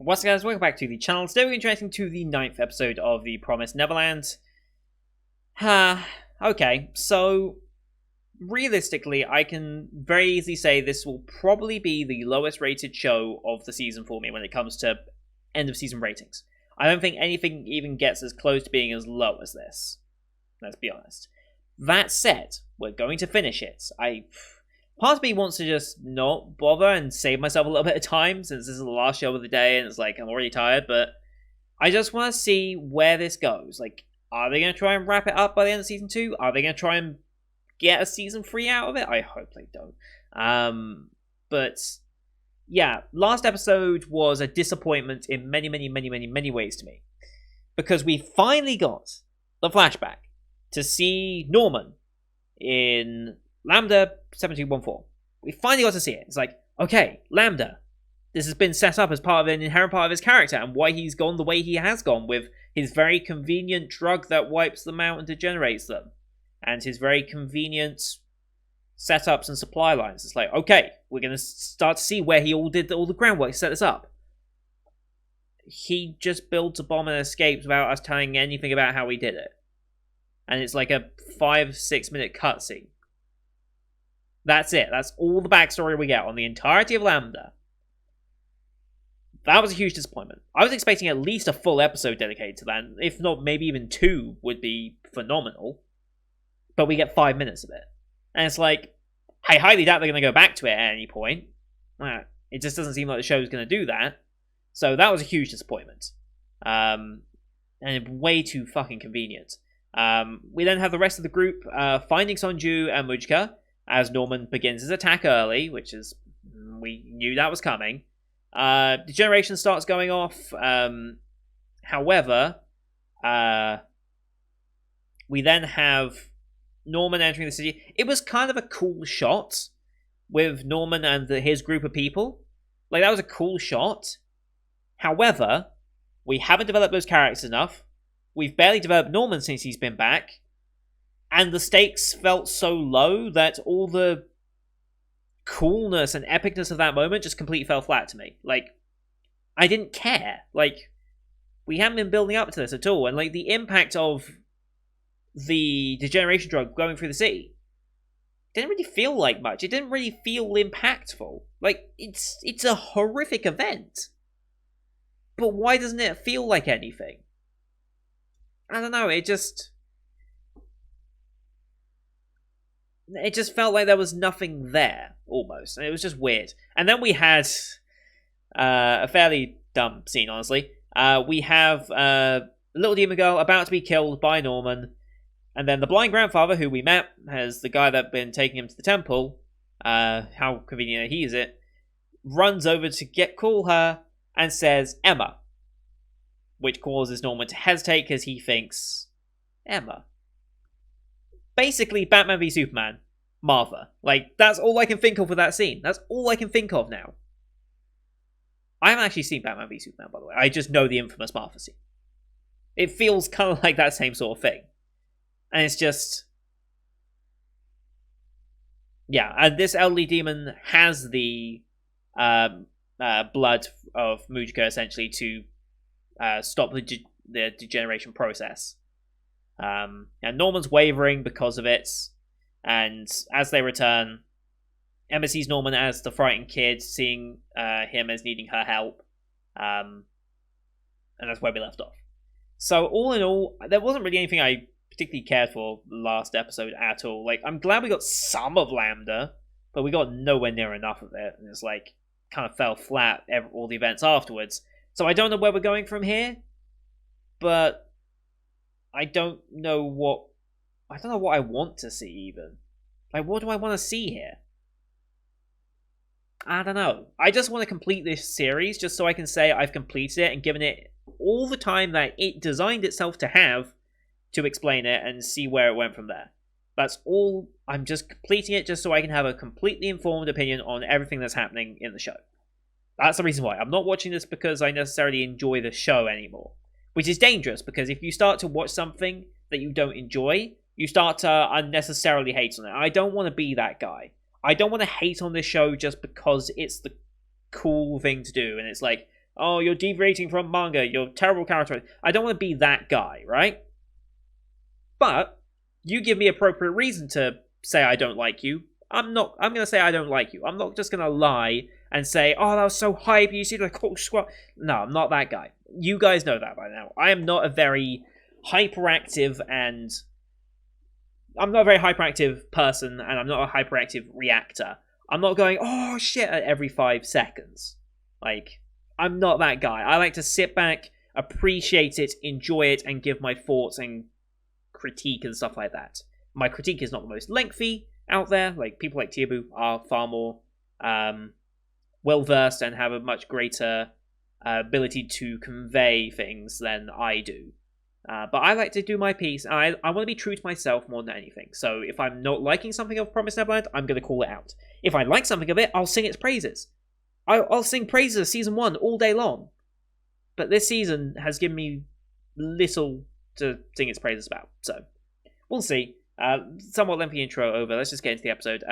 Once again, guys, welcome back to the channel. Today we're interacting to the 9th episode of The Promised Neverland. Okay, so realistically, I can very easily say this will probably be the lowest rated show of the season for me when it comes to end of season ratings. I don't think anything even gets as close to being as low as this. Let's be honest. That said, we're going to finish it. Part of me wants to just not bother and save myself a little bit of time since this is the last show of the day and it's like I'm already tired, but I just want to see where this goes. Like, are they going to try and wrap it up by the end of season 2? Are they going to try and get a season 3 out of it? I hope they don't. But yeah, last episode was a disappointment in many ways to me. Because we finally got the flashback to see Norman in Lambda 7214. We finally got to see it. It's like, okay, Lambda. This has been set up as part of an inherent part of his character and why he's gone the way he has gone with his very convenient drug that wipes them out and degenerates them. And his very convenient setups and supply lines. It's like, okay, we're going to start to see where he did all the groundwork to set this up. He just builds a bomb and escapes without us telling anything about how he did it. And it's like a 5-6 minute cutscene. That's it. That's all the backstory we get on the entirety of Lambda. That was a huge disappointment. I was expecting at least a full episode dedicated to that. If not, maybe even 2 would be phenomenal. But we get 5 minutes of it. And it's like, I highly doubt they're going to go back to it at any point. It just doesn't seem like the show's going to do that. So that was a huge disappointment. And way too fucking convenient. We then have the rest of the group finding Sonju and Mujika as Norman begins his attack early, which is, we knew that was coming. Degeneration starts going off. However, we then have Norman entering the city. It was kind of a cool shot with Norman and his group of people. Like, that was a cool shot. However, we haven't developed those characters enough. We've barely developed Norman since he's been back. And the stakes felt so low that all the coolness and epicness of that moment just completely fell flat to me. Like, I didn't care. Like, we haven't been building up to this at all. And, like, the impact of the degeneration drug going through the city didn't really feel like much. It didn't really feel impactful. Like, it's a horrific event. But why doesn't it feel like anything? I don't know, it just felt like there was nothing there, almost. And it was just weird. And then we had a fairly dumb scene, honestly. We have a little demon girl about to be killed by Norman. And then the blind grandfather, who we met, as the guy that had been taking him to the temple, how convenient he is it, runs over to call her and says, Emma. Which causes Norman to hesitate because he thinks, Emma. Basically, Batman v Superman, Martha. Like, that's all I can think of with that scene. That's all I can think of now. I haven't actually seen Batman v Superman, by the way. I just know the infamous Martha scene. It feels kind of like that same sort of thing. And it's just, yeah, and this elderly demon has the blood of Mujika, essentially, to stop the degeneration process. And Norman's wavering because of it. And as they return, Emma sees Norman as the frightened kid, seeing him as needing her help. And that's where we left off. So all in all, there wasn't really anything I particularly cared for last episode at all. Like, I'm glad we got some of Lambda, but we got nowhere near enough of it. And it's like, kind of fell flat all the events afterwards. So I don't know where we're going from here, but I don't know what I want to see even. Like, what do I want to see here? I don't know. I just want to complete this series just so I can say I've completed it and given it all the time that it designed itself to have to explain it and see where it went from there. That's all. I'm just completing it just so I can have a completely informed opinion on everything that's happening in the show. That's the reason why. I'm not watching this because I necessarily enjoy the show anymore. Which is dangerous, because if you start to watch something that you don't enjoy, you start to unnecessarily hate on it. I don't want to be that guy. I don't want to hate on this show just because it's the cool thing to do. And it's like, oh, you're deviating from manga, you're terrible character. I don't want to be that guy, right? But you give me appropriate reason to say I don't like you. I'm gonna say I don't like you. I'm not just gonna lie and say, oh, that was so hype, you see the cool squad. No, I'm not that guy. You guys know that by now. I am not a very hyperactive and I'm not a very hyperactive person, and I'm not a hyperactive reactor. I'm not going, oh shit, at every 5 seconds. Like, I'm not that guy. I like to sit back, appreciate it, enjoy it, and give my thoughts and critique and stuff like that. My critique is not the most lengthy out there. Like, people like Tiabu are far more well versed and have a much greater ability to convey things than I do. But I like to do my piece. I want to be true to myself more than anything. So if I'm not liking something of Promised Neverland, I'm going to call it out. If I like something of it, I'll sing its praises. I'll sing praises of Season 1 all day long. But this season has given me little to sing its praises about. So we'll see. Somewhat lengthy intro over. Let's just get into the episode.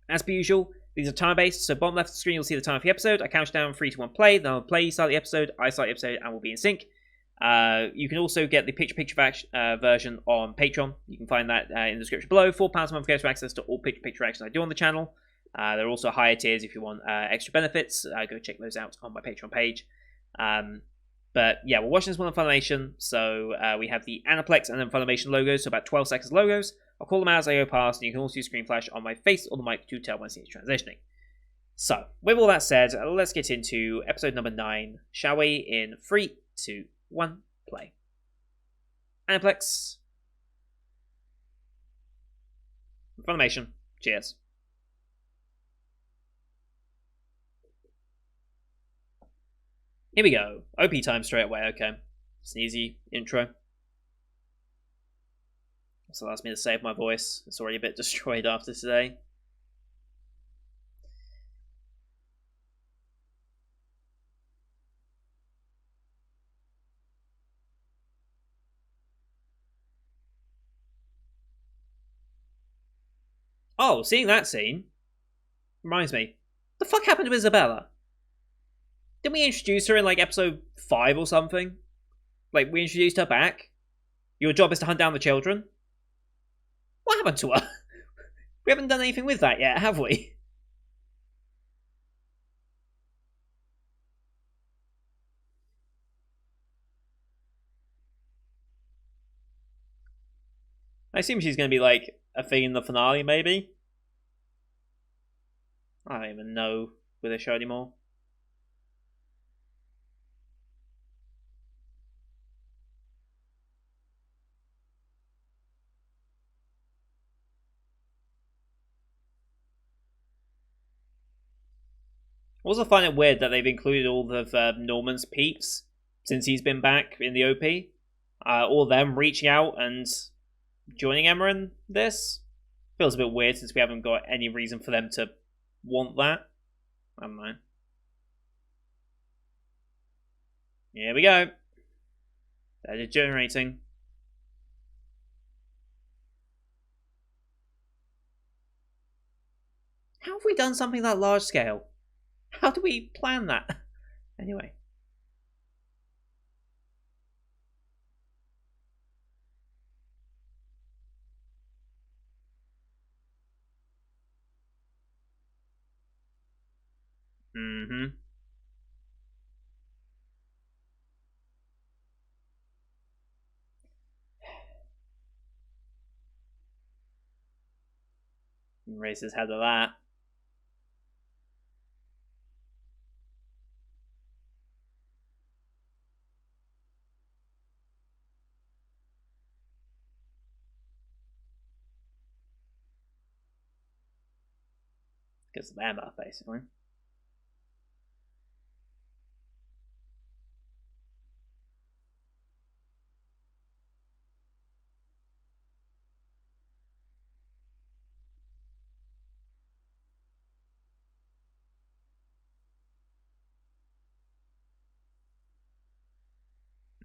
As per usual, these are time-based, so bottom left of the screen you'll see the time of the episode. I count down 3, 2, 1, play. Then I'll play, you start the episode, I start the episode, and we'll be in sync. You can also get the picture-picture version on Patreon. You can find that in the description below. £4 a month gets you access to all picture-picture actions I do on the channel. There are also higher tiers if you want extra benefits. Go check those out on my Patreon page. But yeah, we're watching this one on Funimation, so we have the Aniplex and then Funimation logos, so about 12 seconds logos. I'll call them out as I go past, and you can also use screen flash on my face or the mic to tell when it's transitioning. So, with all that said, let's get into episode number 9, shall we? In 3, 2, 1, play. Aniplex. Funimation. Cheers. Here we go. OP time straight away, okay. It's an easy intro. This allows me to save my voice. It's already a bit destroyed after today. Oh, seeing that scene reminds me. The fuck happened to Isabella? Didn't we introduce her in like episode 5 or something? Like, we introduced her back? Your job is to hunt down the children? What happened to her? We haven't done anything with that yet, have we? I assume she's going to be like a thing in the finale, maybe? I don't even know with the show anymore. I also find it weird that they've included all of Norman's peeps since he's been back in the OP. All of them reaching out and joining Emma in this. Feels a bit weird since we haven't got any reason for them to want that. I don't know. Here we go. They're degenerating. How have we done something that large scale? How do we plan that? Anyway. Mm-hmm. Raise his head of that. Gets the Emma, basically.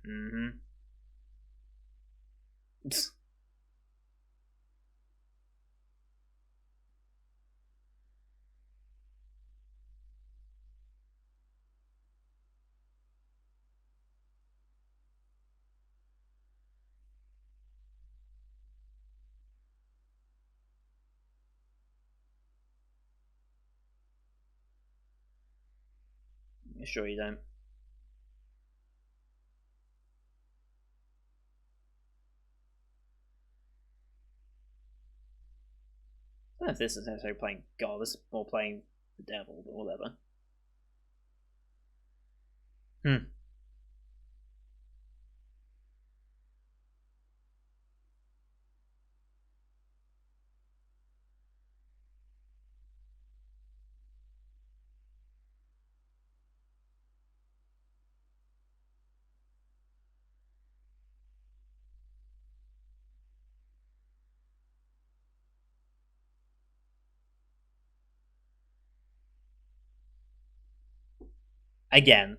Mm-hmm. Sure you don't. I don't know if this is necessarily playing God. This is more playing the devil, but whatever. Hmm. Again.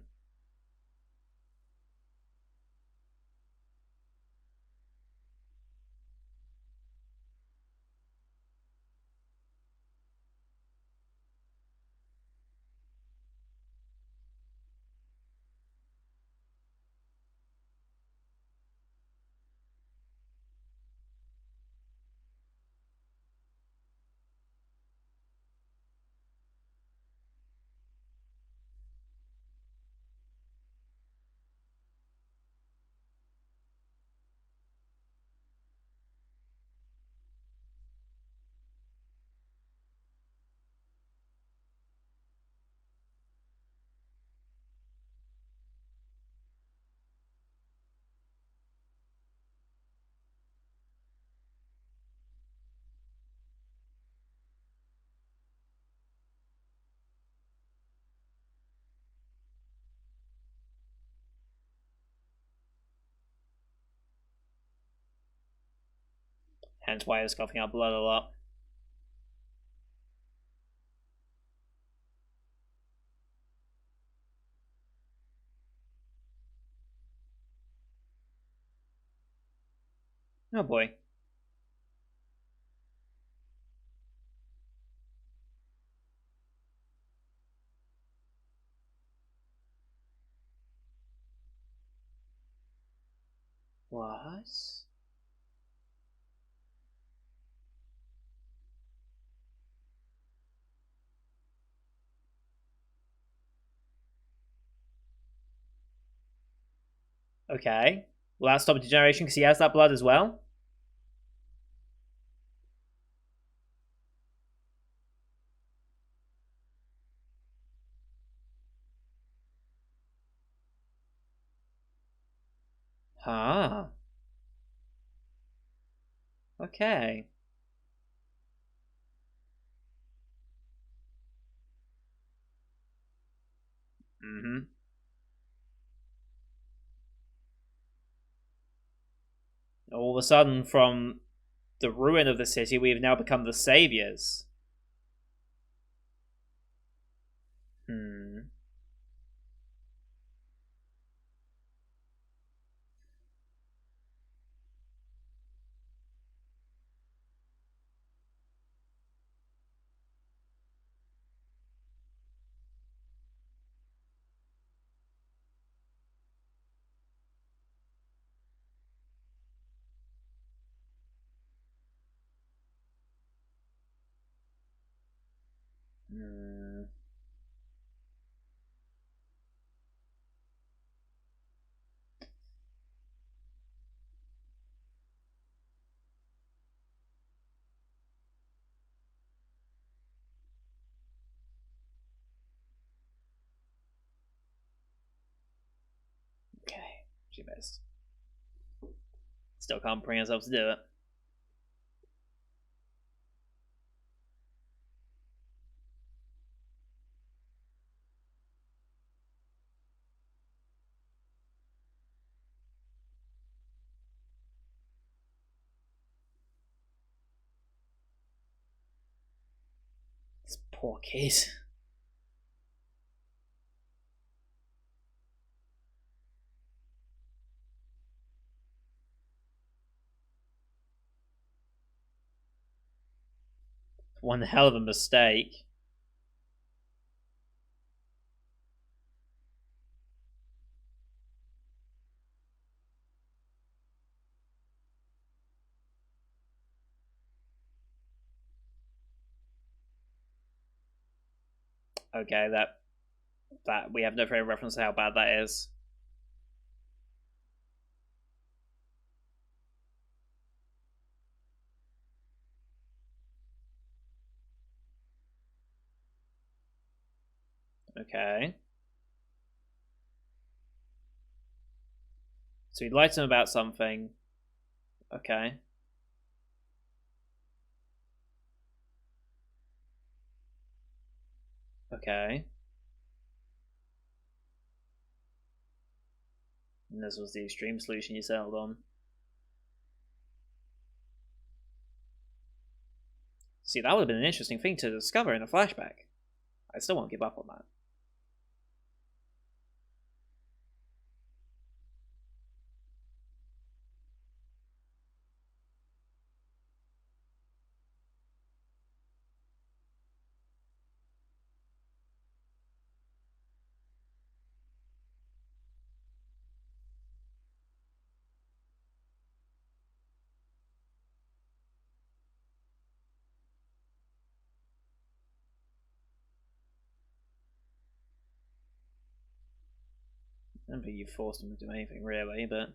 Hence why I was coughing up blood a lot. Oh boy. What? Okay. Will that stop degeneration because he has that blood as well? Huh. Okay. Mm-hmm. All of a sudden, from the ruin of the city, we have now become the saviors. Hmm. Hmm. Okay. She missed. Still can't bring herself to do it. This poor kid. One hell of a mistake. Okay, that that we have no frame of reference to how bad that is. Okay. So he lied to him about something. Okay. Okay. And this was the extreme solution you settled on. See, that would have been an interesting thing to discover in a flashback. I still won't give up on that. I don't think you forced him to do anything really, but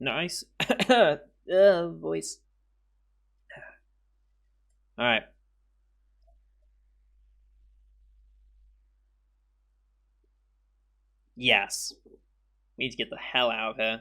nice. Voice. All right. Yes. We need to get the hell out of here.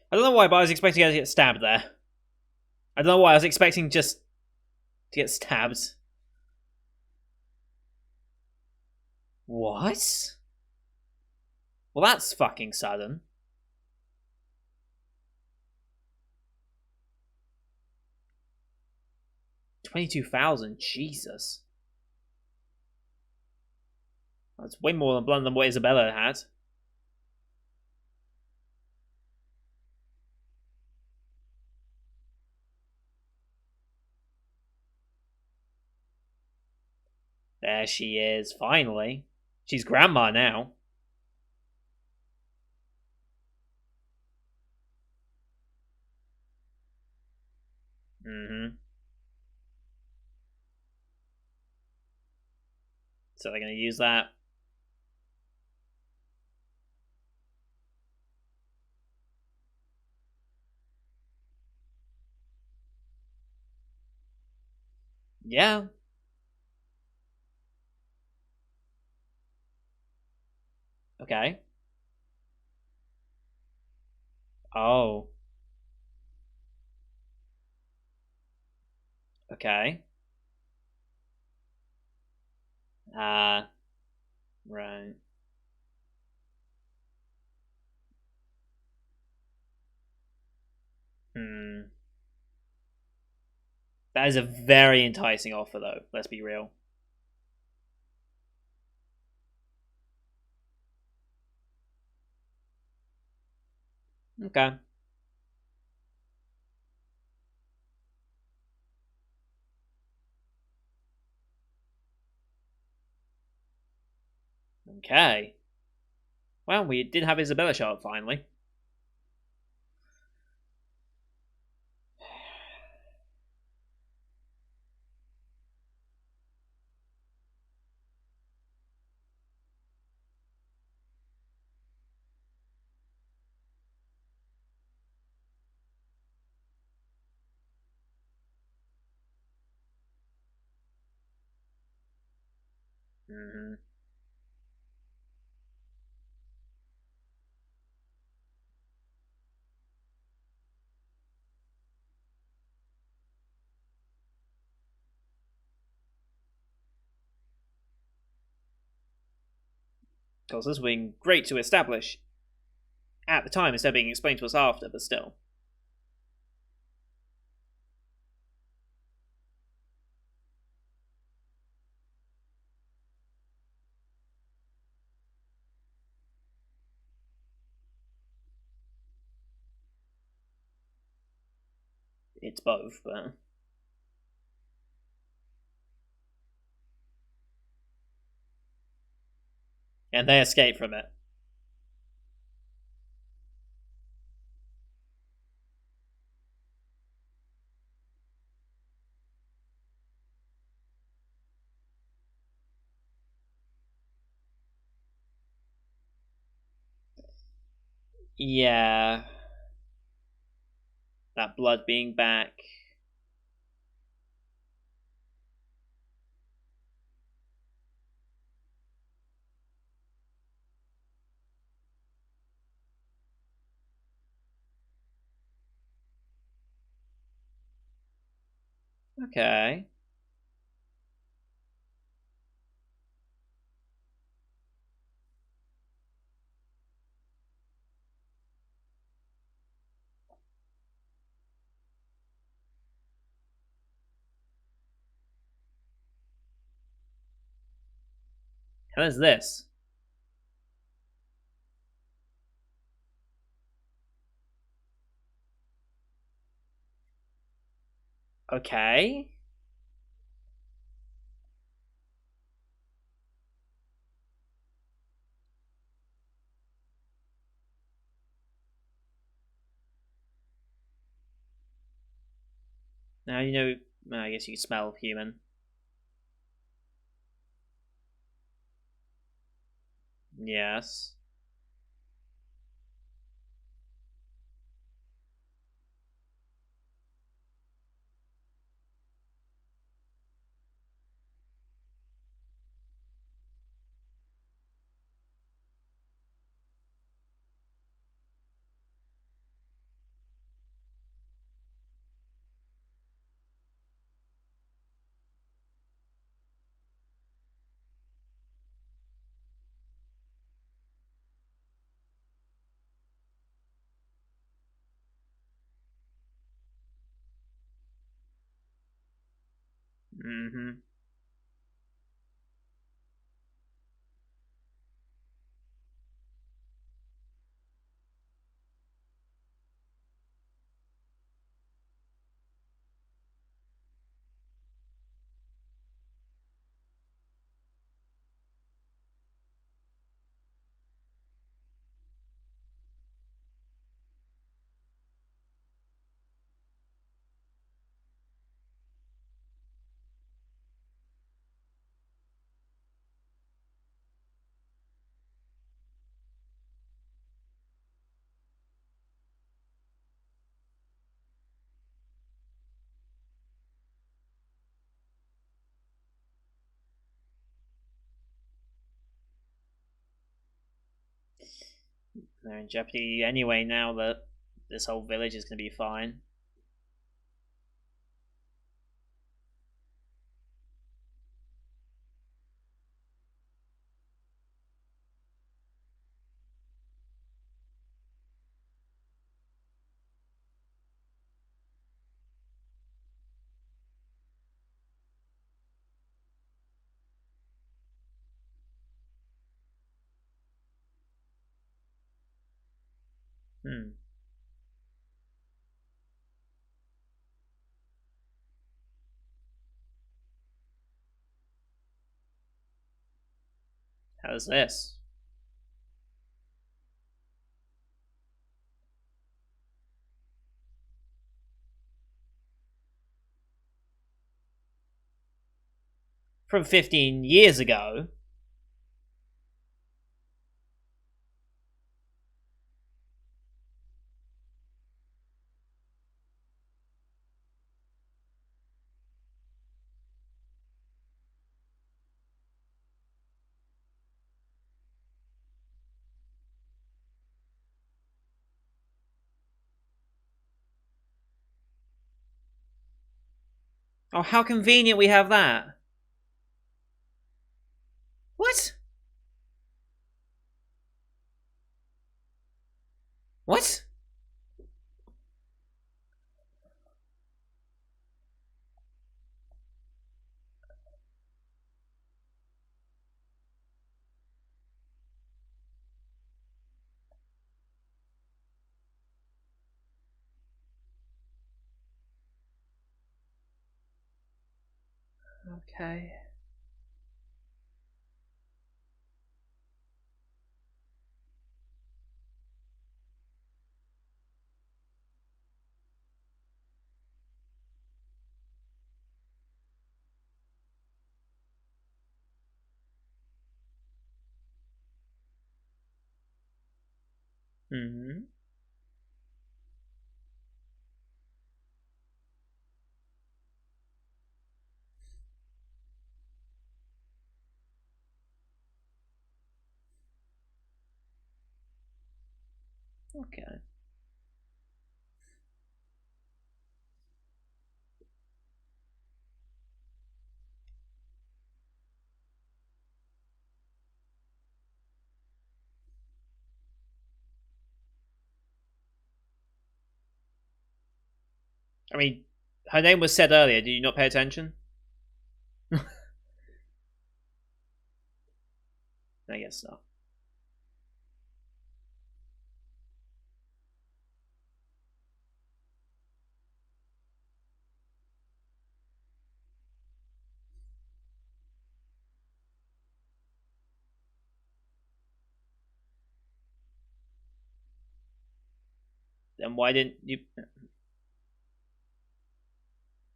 I don't know why, but I was expecting her to get stabbed there. I don't know why, I was expecting just to get stabbed. What? Well, that's fucking sudden. 22,000? Jesus. That's way more blunt than what Isabella had. There she is, finally. She's grandma now. Mm-hmm. So they're going to use that. Yeah. Okay. Oh. Okay. Ah. Right. Hmm. That is a very enticing offer, though. Let's be real. Okay. Okay. Well, we did have Isabella show up finally. Mm-hmm. Of course, this would be great to establish at the time instead of being explained to us after, but still. It's both, but. And they escape from it. Yeah. That blood being back. Okay. How is this? Okay. Now you know. Well, I guess you smell human. Yes. Mm-hmm. They're in jeopardy anyway now that this whole village is going to be fine. Hmm. How's this? From 15 years ago. Oh, how convenient we have that. What? What? Okay. Hmm. Okay. I mean, her name was said earlier. Did you not pay attention? I guess not. Then why didn't you?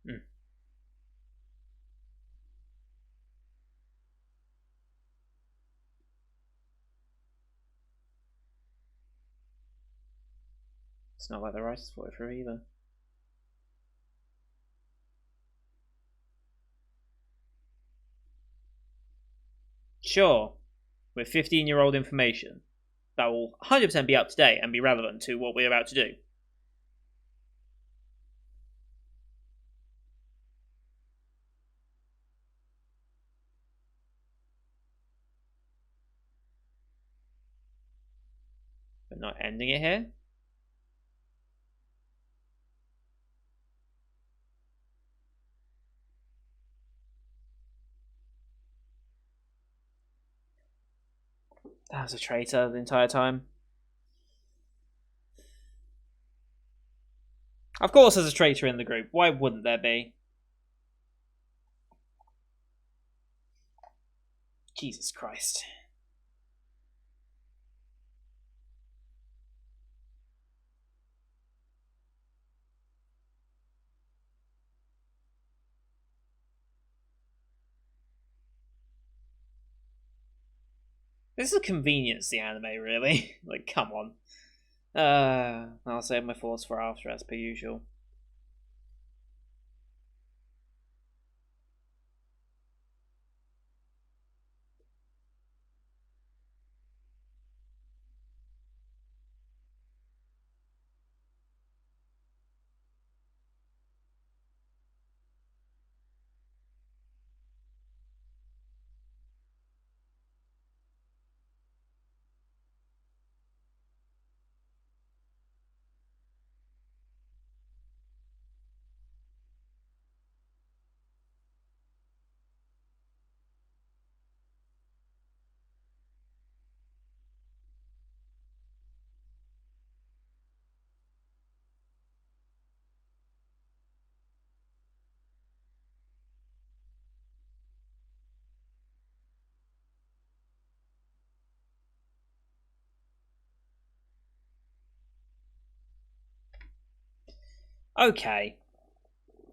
Hmm. It's not like the writers thought it through either. Sure, with 15-year-old information that will 100% be up to date and be relevant to what we're about to do. But not ending it here. That was a traitor the entire time. Of course, there's a traitor in the group. Why wouldn't there be? Jesus Christ. This is a convenience, the anime, really. Like, come on. I'll save my thoughts for after, as per usual. Okay.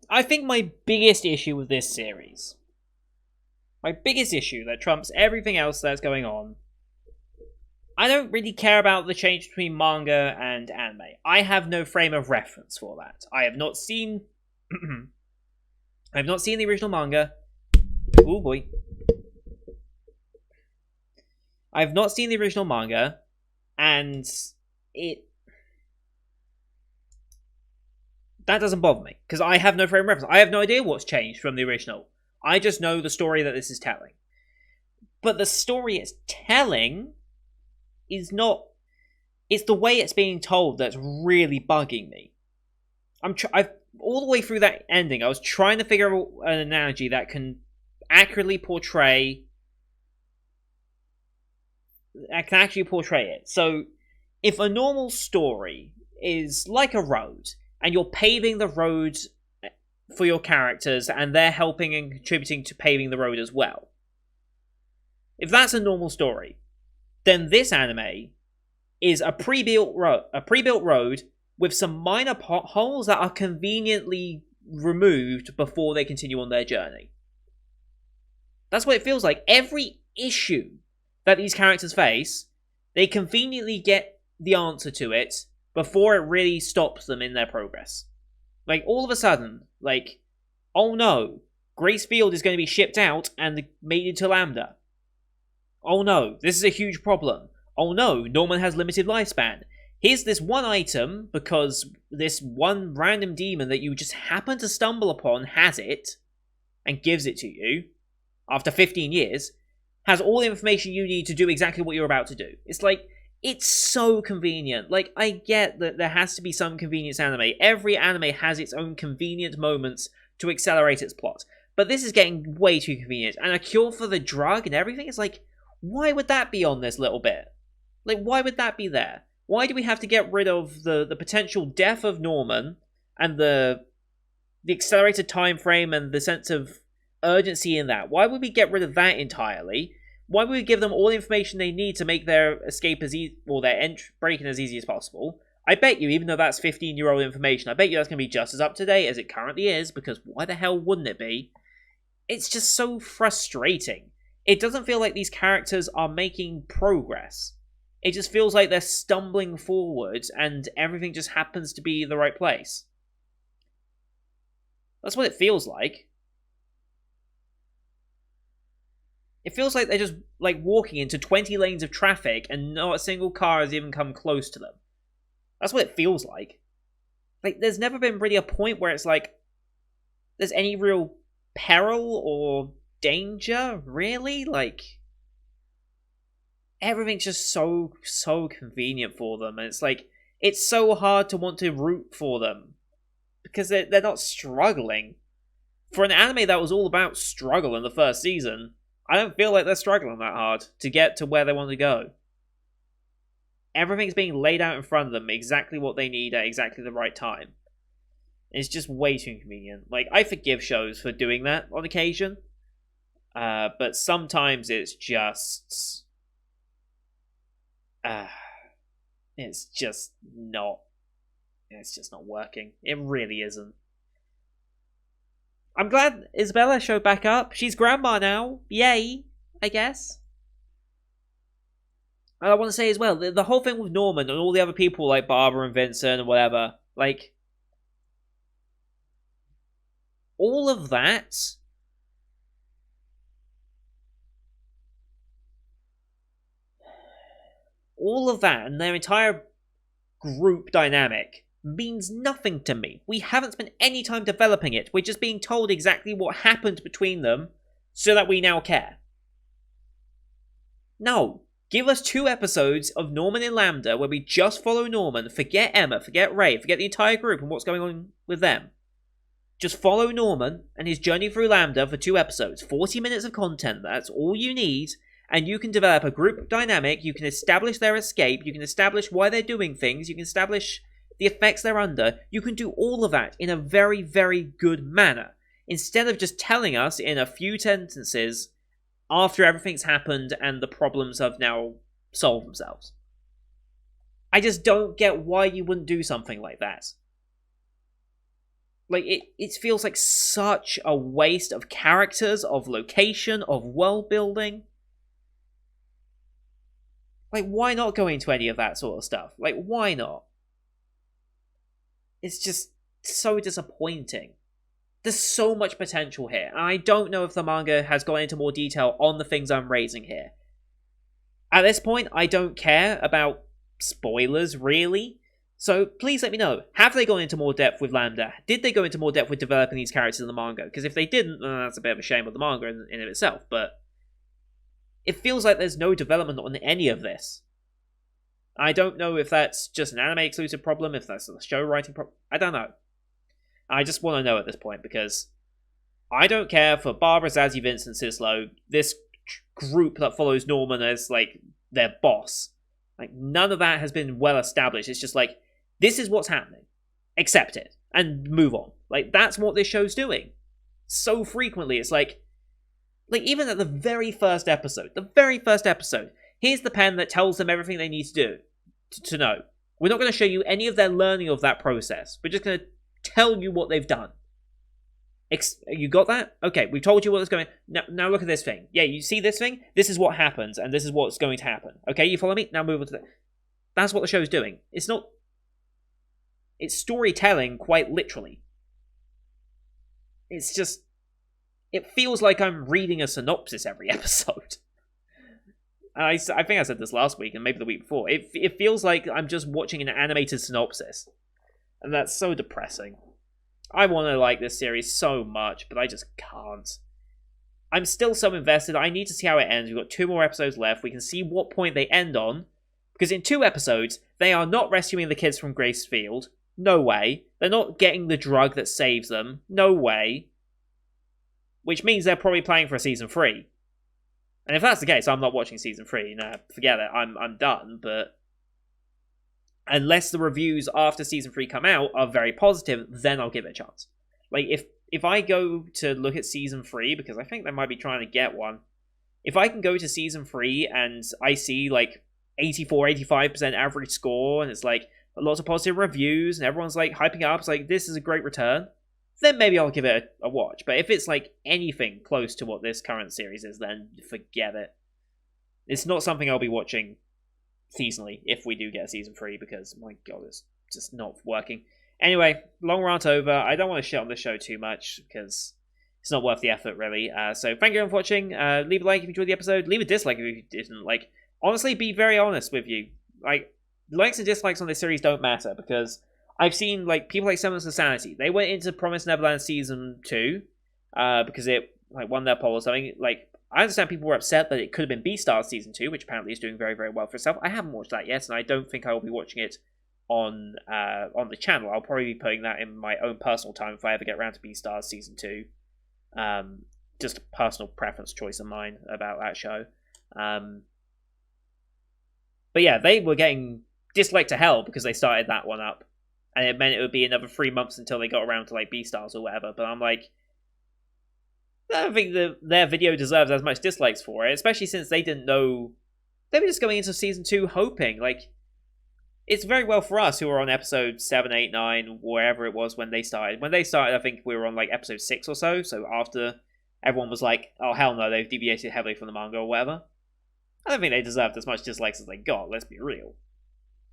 I think my biggest issue with this series, my biggest issue that trumps everything else that's going on, I don't really care about the change between manga and anime. I have no frame of reference for that. I have not seen. I have not seen the original manga. Oh boy. I have not seen the original manga, and it. That doesn't bother me, because I have no frame of reference. I have no idea what's changed from the original. I just know the story that this is telling. But the story it's telling is not... It's the way it's being told that's really bugging me. I've all the way through that ending, I was trying to figure out an analogy that can accurately portray... that can actually portray it. So, if a normal story is like a road, and you're paving the road for your characters, and they're helping and contributing to paving the road as well. If that's a normal story, then this anime is a pre-built road with some minor potholes that are conveniently removed before they continue on their journey. That's what it feels like. Every issue that these characters face, they conveniently get the answer to it before it really stops them in their progress. Like, all of a sudden, like, oh no, Grace Field is going to be shipped out and made into Lambda. Oh no, this is a huge problem. Oh no, Norman has limited lifespan. Here's this one item, because this one random demon that you just happen to stumble upon has it, and gives it to you, after 15 years, has all the information you need to do exactly what you're about to do. It's like, it's so convenient. Like, I get that there has to be some convenience anime. Every anime has its own convenient moments to accelerate its plot. But this is getting way too convenient. And a cure for the drug and everything is like, why would that be on this little bit? Like, why would that be there? Why do we have to get rid of the potential death of Norman and the accelerated time frame and the sense of urgency in that? Why would we get rid of that entirely? Why would we give them all the information they need to make their escape as easy, or their break-in as easy as possible? I bet you, even though that's 15-year-old information, I bet you that's going to be just as up-to-date as it currently is, because why the hell wouldn't it be? It's just so frustrating. It doesn't feel like these characters are making progress. It just feels like they're stumbling forward and everything just happens to be the right place. That's what it feels like. It feels like they're just like walking into 20 lanes of traffic and not a single car has even come close to them. That's what it feels like. Like, there's never been really a point where it's like there's any real peril or danger, really? Like, everything's just so convenient for them, and it's like, it's so hard to want to root for them because they're not struggling. For an anime that was all about struggle in the first season, I don't feel like they're struggling that hard to get to where they want to go. Everything's being laid out in front of them, exactly what they need at exactly the right time. It's just way too inconvenient. Like, I forgive shows for doing that on occasion, but sometimes it's just... it's just not working. It really isn't. I'm glad Isabella showed back up. She's grandma now. Yay, I guess. And I want to say as well, the whole thing with Norman and all the other people like Barbara and Vincent and whatever, like, all of that and their entire group dynamic means nothing to me. We haven't spent any time developing it. We're just being told exactly what happened between them so that we now care. No. Give us 2 episodes of Norman in Lambda where we just follow Norman. Forget Emma, forget Ray, forget the entire group and what's going on with them. Just follow Norman and his journey through Lambda for 2 episodes. 40 minutes of content, that's all you need. And you can develop a group dynamic, you can establish their escape, you can establish why they're doing things, you can establish the effects they're under. You can do all of that in a very, very good manner. Instead of just telling us in a few sentences after everything's happened and the problems have now solved themselves. I just don't get why you wouldn't do something like that. Like, it feels like such a waste of characters, of location, of world building. Like, why not go into any of that sort of stuff? Like, why not? It's just so disappointing. There's so much potential here, and I don't know if the manga has gone into more detail on the things I'm raising here. At this point, I don't care about spoilers, really, So please let me know. Have they gone into more depth with Lambda? Did they go into more depth with developing these characters in the manga? Because if they didn't, then that's a bit of a shame of the manga in of itself. But it feels like there's no development on any of this. I don't know if that's just an anime exclusive problem, if that's a show writing problem. I don't know. I just want to know at this point, because I don't care for Barbara, Zazzy, Vincent, Sislo, this group that follows Norman as, like, their boss. Like, none of that has been well established. It's just like, this is what's happening. Accept it. And move on. Like, that's what this show's doing. So frequently, it's like even at the very first episode, here's the pen that tells them everything they need to do to know. We're not going to show you any of their learning of that process. We're just going to tell you what they've done. You got that? Okay, we've told you what's going. Now look at this thing. Yeah, you see this thing? This is what happens, and this is what's going to happen. Okay, you follow me? Now move on to that. That's what the show's doing. It's not. It's storytelling, quite literally. It's just. It feels like I'm reading a synopsis every episode. I think I said this last week, and maybe the week before. It feels like I'm just watching an animated synopsis. And that's so depressing. I want to like this series so much, but I just can't. I'm still so invested. I need to see how it ends. We've got 2 more episodes left. We can see what point they end on. Because in 2 episodes, they are not rescuing the kids from Gracefield. No way. They're not getting the drug that saves them. No way. Which means they're probably planning for a season 3. And if that's the case, I'm not watching season 3. Nah, forget it. I'm done. But unless the reviews after season 3 come out are very positive, then I'll give it a chance. Like, if I go to look at season 3, because I think they might be trying to get one, if I can go to season 3 and I see, like, 84-85% average score, and it's, like, lots of positive reviews, and everyone's, like, hyping up, it's like, this is a great return, then maybe I'll give it a watch. But if it's, like, anything close to what this current series is, then forget it. It's not something I'll be watching seasonally if we do get a season 3, because my god, it's just not working. Anyway, long rant over. I don't want to shit on this show too much because it's not worth the effort, really. So thank you for watching. Leave a like if you enjoyed the episode. Leave a dislike if you didn't. Like, honestly, be very honest with you. Like, likes and dislikes on this series don't matter, because I've seen, like, people like Semblance of Sanity. They went into Promised Neverland season 2 because it, like, won their poll or something. Like, I understand people were upset that it could have been Beastars season 2, which apparently is doing very, very well for itself. I haven't watched that yet, and I don't think I will be watching it on the channel. I'll probably be putting that in my own personal time if I ever get around to Beastars season 2. Just a personal preference choice of mine about that show. But yeah, they were getting disliked to hell because they started that one up, and it meant it would be another 3 months until they got around to, like, Beastars or whatever. But I'm like, I don't think their video deserves as much dislikes for it, especially since they didn't know. They were just going into season 2 hoping. Like, it's very well for us who were on episode 7, 8, 9, wherever it was when they started. When they started, I think we were on, like, episode 6 or so. So after everyone was like, oh, hell no, they've deviated heavily from the manga or whatever. I don't think they deserved as much dislikes as they got, let's be real.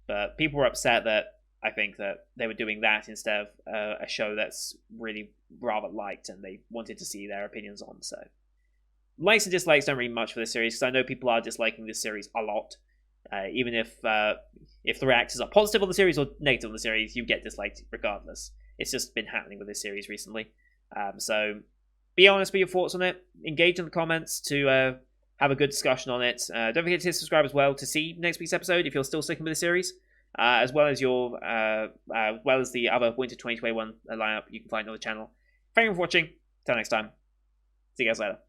But people were upset that I think that they were doing that instead of a show that's really rather liked and they wanted to see their opinions on. So likes and dislikes don't mean much for this series, because I know people are disliking this series a lot. Even if the reactors are positive on the series or negative on the series, you get disliked regardless. It's just been happening with this series recently. So be honest with your thoughts on it. Engage in the comments to have a good discussion on it. Don't forget to subscribe as well to see next week's episode if you're still sticking with the series. As well as the other Winter 2021 lineup you can find on the channel. Thank you for watching. Till next time. See you guys later.